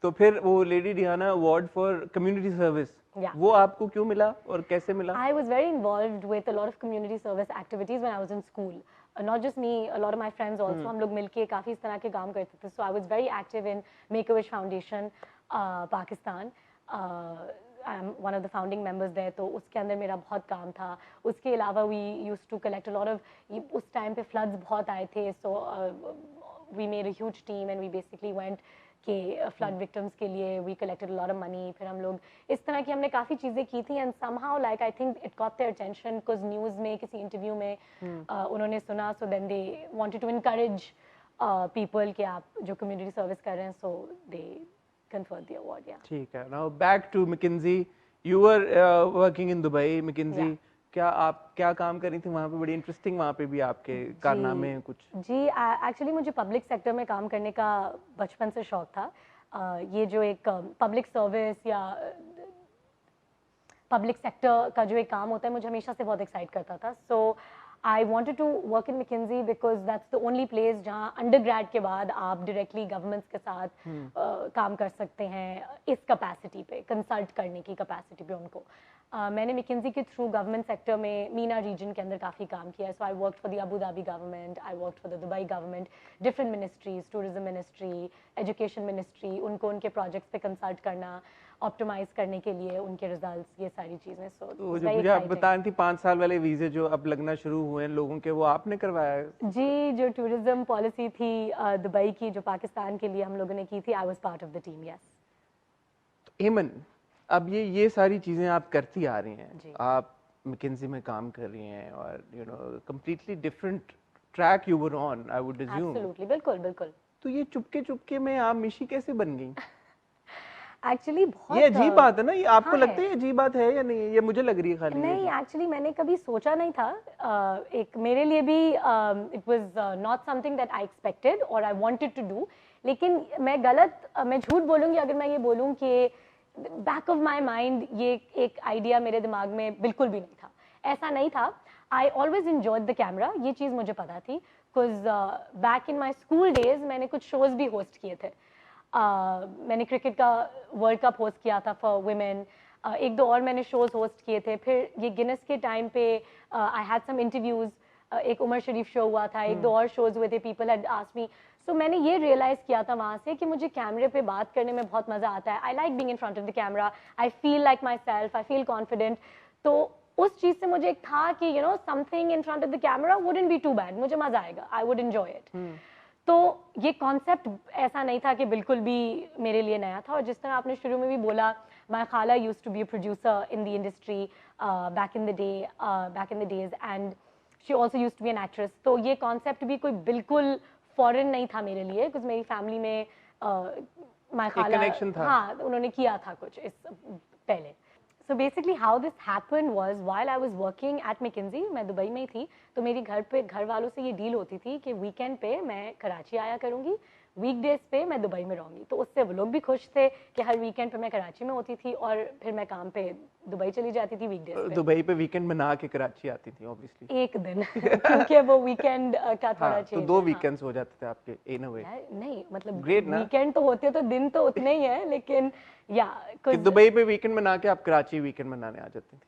तो फिर वो lady Diana award for community service, वो आपको क्यों मिला और कैसे मिला? I was very involved with a lot of community service activities when I was in school. Not just me, a lot of my friends also. हम लोग मिलके काफी इस तरह के काम करते थे. So I was very active in Make-A-Wish Foundation, Pakistan. I'm one of the founding members there. तो उसके अंदर मेरा बहुत काम था. उसके अलावा we used to collect a lot of, उस time पे floods बहुत आए थे. So we made a huge team and we basically went कि फ्लड विक्टिम्स के लिए we collected a lot of money. फिर हम लोग इस तरह की हमने काफ़ी चीज़ें की थी and somehow like I think it got their attention because news में किसी इंटरव्यू में उन्होंने सुना. So then they wanted to encourage people कि आप जो कम्युनिटी सर्विस कर रहे हैं. सो दे conferred the award. Yeah. ठीक है. Now back to McKinsey. You were working in Dubai, McKinsey. Yeah. क्या आप क्या काम कर रही थी वहाँ पे? बड़ी इंटरेस्टिंग वहाँ पे भी आपके कारनामे हैं कुछ. जी एक्चुअली मुझे पब्लिक सेक्टर में काम करने का बचपन से शौक था. ये जो एक पब्लिक सर्विस या पब्लिक सेक्टर का जो एक काम होता है मुझे हमेशा से बहुत एक्साइट करता था. सो I wanted to work in McKinsey because that's the only place जहाँ अंडरग्रेड के बाद आप डायरेक्टली गवर्नमेंट्स के साथ काम कर सकते हैं इस कैपेसिटी पे, कंसल्ट करने की कैपेसिटी पे उनको. मैंने McKinsey के थ्रू गवर्नमेंट सेक्टर में मीना रीजन के अंदर काफ़ी काम किया है. So I worked for the Abu Dhabi government, I worked for the Dubai government, different ministries, tourism ministry, education ministry, उनको उनके प्रोजेक्ट्स पे कंसल्ट करना, ऑप्टिमाइज करने के लिए उनके रिजल्ट्स, ये सारी चीज़ें. सो तो जो मुझे आप बता रही थी 5 साल वाले वीज़े जो अब लगना शुरू हुए हैं लोगों के, वो आपने करवाया? जी, जो टूरिज्म पॉलिसी थी दुबई की जो पाकिस्तान के लिए हम लोगों ने की थी, I was part of the team. Yes. हेमन, अब ये सारी चीज़ें आप करती आ रही हैं, आप McKinsey में काम कर रही हैं और you know completely different track you were on, I would assume. Absolutely, बिल्कुल बिल्कुल. तो ये चुपके में आप मिशी कैसे बन गई? एक्चुअली बहुत ये अजीब बात है ना, ये आपको लगता है ये अजीब बात है या नहीं? ये मुझे लग रही है खाली. नहीं, एक्चुअली मैंने कभी सोचा नहीं था. एक मेरे लिए भी it was not something that I expected और आई वांटेड टू डू. लेकिन मैं झूठ बोलूँगी अगर मैं ये बोलूँ कि बैक ऑफ माई माइंड ये एक आइडिया मेरे दिमाग में बिल्कुल भी नहीं था. ऐसा नहीं था. I always enjoyed the camera, ये चीज़ मुझे पता थी. Because back in my school days मैंने कुछ शोज़ भी होस्ट किए थे. मैंने क्रिकेट का वर्ल्ड कप होस्ट किया था फॉर वुमेन. एक दो और मैंने शोज़ होस्ट किए थे. फिर ये गिनेस के टाइम पे आई हैड सम इंटरव्यूज़. एक उमर शरीफ शो हुआ था, एक दो और शोज़ हुए थे. People had asked me. So मैंने ये रियलाइज़ किया था वहाँ से कि मुझे कैमरे पे बात करने में बहुत मज़ा आता है. I like being in front of the camera. I feel like myself, I feel confident. तो उस चीज़ से मुझे एक था कि you know something in front of the camera wouldn't be too bad. मुझे मज़ा आएगा, आई वुड एंजॉय इट. तो ये कॉन्सेप्ट ऐसा नहीं था कि बिल्कुल भी मेरे लिए नया था. और जिस तरह आपने शुरू में भी बोला, माय खाला used to be a producer in the industry back in the days and she also used to be an actress. तो ये कॉन्सेप्ट भी कोई बिल्कुल फॉरेन नहीं था मेरे लिए बिकॉज मेरी फैमिली में माय खाला, हाँ, उन्होंने किया था कुछ इस पहले. So basically how this happened was while I was working at McKinsey, मैं दुबई में ही थी. तो मेरी घर वालों से ये डील होती थी कि वीकेंड पे मैं कराची आया करूँगी, वीकडेज पे मैं दुबई में रहूँगी. तो उससे वो लोग भी खुश थे कि हर वीकेंड पे मैं कराची में होती थी और फिर मैं काम पे दुबई चली जाती थी वीकडेज पे. दुबई पे वीकेंड मना के कराची आती थी ऑब्वियसली. एक दिन क्योंकि वो वीकेंड का थोड़ा चेंज. तो 2 वीकेंड्स हो जाते थे आपके इन अ वे. नहीं मतलब वीकेंड तो होते तो दिन तो उतने ही है. लेकिन या दुबई पे वीकेंड मना के आप कराची वीकेंड मनाने आ जाती थी.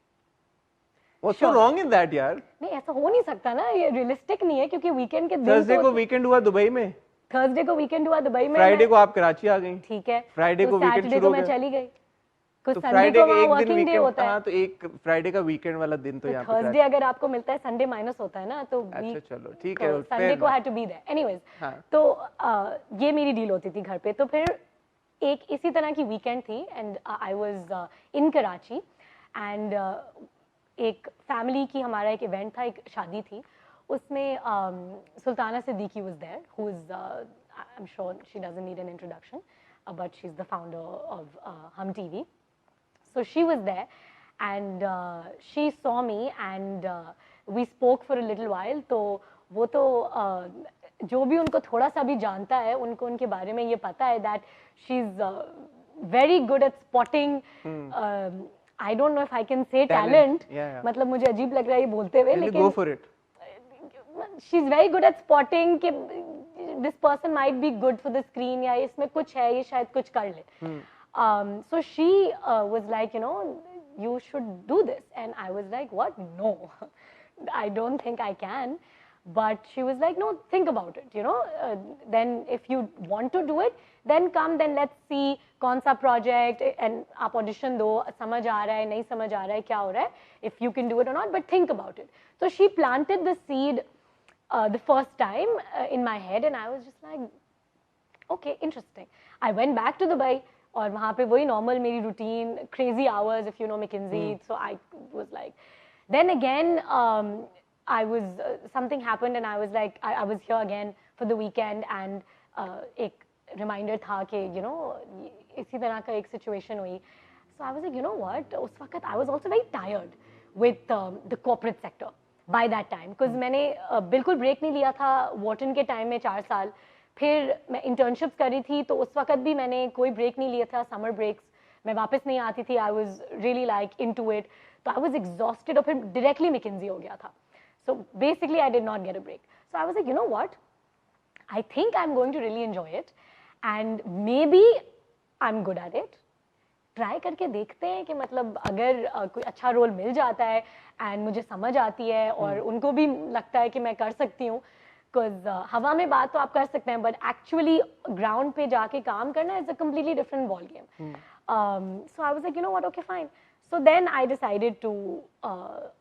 What's so wrong in that यार? नहीं, ऐसा हो नहीं सकता ना, ये रियलिस्टिक नहीं है क्योंकि वीकेंड के दिन थर्सडे को वीकेंड हुआ दुबई में, थर्सडे को वीकेंड हुआ दुबई में, फ्राइडे को आप कराची आ गई. ठीक है, फ्राइडे को वीकेंड शुरू हो गया, मैं चली गई. तो फ्राइडे को एक दिन वीकेंड होता है. हाँ, तो एक फ्राइडे का वीकेंड वाला दिन तो यहाँ पे थर्सडे अगर आपको मिलता है, संडे माइनस होता है ना, तो अच्छा चलो ठीक है, संडे को had to be there. Anyways, तो ये मेरी डील होती थी घर पे. तो फिर एक इसी तरह की वीकेंड थी and I was in Karachi and एक फैमिली की हमारा एक इवेंट था, एक शादी थी. उसमें Sultana Siddiqui was there who is I am sure she doesn't need an introduction but she is the founder of Hum TV. So she was there and she saw me and we spoke for a little while. तो वो तो जो भी उनको थोड़ा सा भी जानता है, उनको उनके बारे में ये पता है that she's very good at spotting. I don't know if I can say talent. मतलब मुझे अजीब लग रहा है ये बोलते हुए, लेकिन go for it. She's very good at spotting कि this person might be good for the screen, या इसमें कुछ है, ये शायद कुछ कर ले. So she was like, you know, you should do this, and I was like, what? No, I don't think I can. But she was like, no, think about it, you know, then if you want to do it, then come, then let's see कौन सा project, and आप audition दो, समझ आ रहा है, नहीं समझ आ रहा है, क्या हो रहा है, if you can do it or not, but think about it. So she planted the seed the first time in my head, and I was just like, okay, interesting. I went back to Dubai, और वहाँ पे वही normal मेरी routine, crazy hours, if you know McKinsey. So I was like, then again I was something happened, and I was like, I was here again for the weekend, and एक reminder था कि you know इसी तरह का एक situation हुई. So I was like, you know what, उस वक्त I was also very tired with the corporate sector by that time, because मैंने बिल्कुल break नहीं लिया था Wharton के time में 4 साल. फिर मैं internships कर रही थी, तो उस वक्त भी मैंने कोई break नहीं लिया था, summer breaks मैं वापस नहीं आती थी. I was really like into it, तो I was exhausted, और फिर directly McKinsey हो गया था. So basically I did not get a break. So I was like, you know what, I think I'm going to really enjoy it, and maybe I'm good at it. Try करके देखते हैं कि मतलब अगर कोई अच्छा रोल मिल जाता है एंड मुझे समझ आती है और उनको भी लगता है कि मैं कर सकती हूँ, बिकॉज हवा में बात तो आप कर सकते हैं, बट एक्चुअली ग्राउंड पे जाके काम करना is a completely different ball game. So I was like, you know what, okay fine. So then I decided to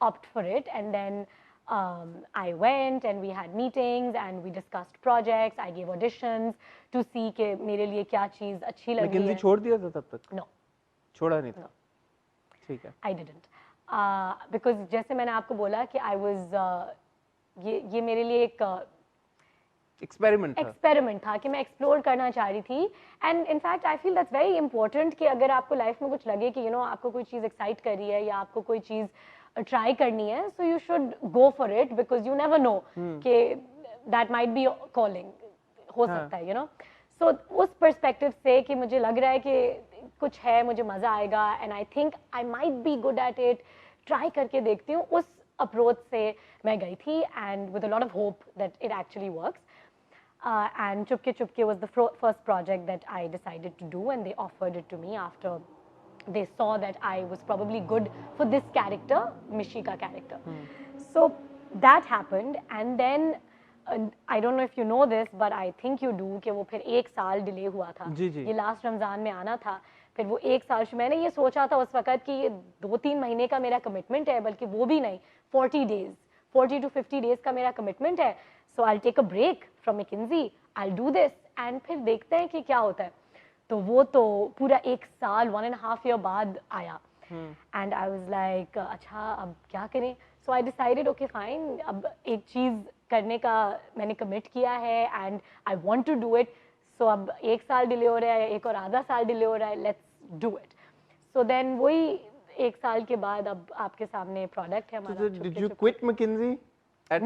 opt for it, and then I went and we had meetings and we discussed projects. I gave auditions to see कि मेरे लिए क्या चीज़ अच्छी लगी है. McKinsey छोड़ दिया था तब तक? No. छोड़ा नहीं था? ठीक है. I didn't. Because जैसे मैंने आपको बोला कि I was ये मेरे लिए एक एक्सपेरिमेंट था कि मैं एक्सप्लोर करना चाह रही थी. And in fact I feel that's very important कि अगर आपको लाइफ में कुछ लगे कि यू नो आपको कोई चीज़ एक्साइट कर रही है या आपको कोई चीज़ ट्राई करनी है, so you should go for it, because you never know कि दैट माइट बी कॉलिंग हो सकता है, यू नो. सो उस पर्सपेक्टिव से कि मुझे लग रहा है कि कुछ है, मुझे मज़ा आएगा, and I think I might be good at it, try करके देखती हूँ, उस अप्रोच से मैं गई थी, and with a lot of hope that it actually works. And Chupke Chupke was the first project that I decided to do, and they offered it to me after they saw that I was probably good for this character, Mishika character. So that happened, and then I don't know if you know this, but I think you do, कि वो फिर 1 साल delay हुआ था. ये last Ramzan में आना था, फिर वो 1 साल मैंने ये सोचा था उस वक्त कि ये 2-3 महीने का मेरा कमिटमेंट है, बल्कि वो भी नहीं, 40 to 50 डेज का मेरा कमिटमेंट है. So I'll take a break from McKinsey, I'll do this, and फिर देखते हैं कि क्या होता है. तो वो तो पूरा 1 साल 1.5 year बाद आया, and I was like, अच्छा अब क्या करें. So I decided, okay fine, अब एक चीज़ करने का मैंने कमिट किया है, and I want to do it. So अब 1 साल डिले हो रहा है, 1 और आधा साल डिले हो रहा है, let's do it. So then वही 1 साल के बाद अब आपके सामने प्रोडक्ट है हमारा. So did you quit McKinsey?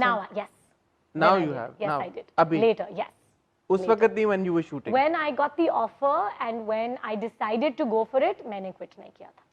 Now, yes. Now you have. Yes, now. I did. Abhi. Later, yes. उस वक्त नहीं, when you were shooting. When I got the offer and when I decided to go for it, मैंने quit नहीं किया था.